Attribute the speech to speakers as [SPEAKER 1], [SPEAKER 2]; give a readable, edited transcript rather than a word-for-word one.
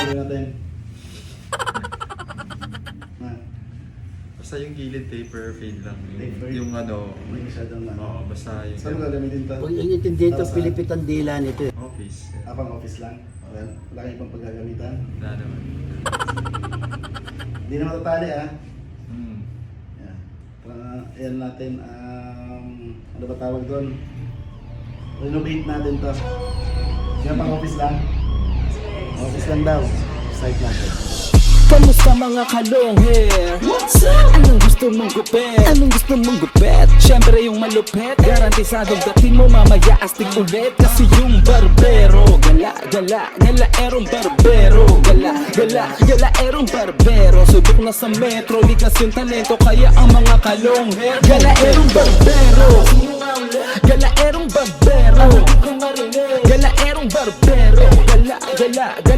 [SPEAKER 1] gawin natin?
[SPEAKER 2] Basta yung gilid taper fade lang.
[SPEAKER 1] Taper.
[SPEAKER 2] Yung ano,
[SPEAKER 1] May masyadong ano.
[SPEAKER 2] oo, basta yung
[SPEAKER 1] Saan mo gagamitin ito?
[SPEAKER 3] Huwag iintindihin ito, Pilipit ang dila nito eh.
[SPEAKER 2] office.
[SPEAKER 1] Pang office lang? Wala kang ibang paggagamitan?
[SPEAKER 2] Wala naman.
[SPEAKER 1] Hindi na matatali ah.
[SPEAKER 2] Hmm.
[SPEAKER 1] Yan. Ayan natin, ano ba tawag doon? Renovate natin to. Yan pang office lang? Office lang daw. Site natin.
[SPEAKER 4] Kamusta mga kalong hair? Anong gusto mong gupit? Anong gusto mong gupit? Siyempre yung malupit Garantisadong dating mo mamaya astig ulit Kasi yung barbero Gala, gala, gala erong barbero Gala, gala, gala erong barbero Subok na sa metro Likas yung talento Kaya ang mga kalong hair Gala erong barbero Gala erong barbero Gala erong barbero Gala, gala, gala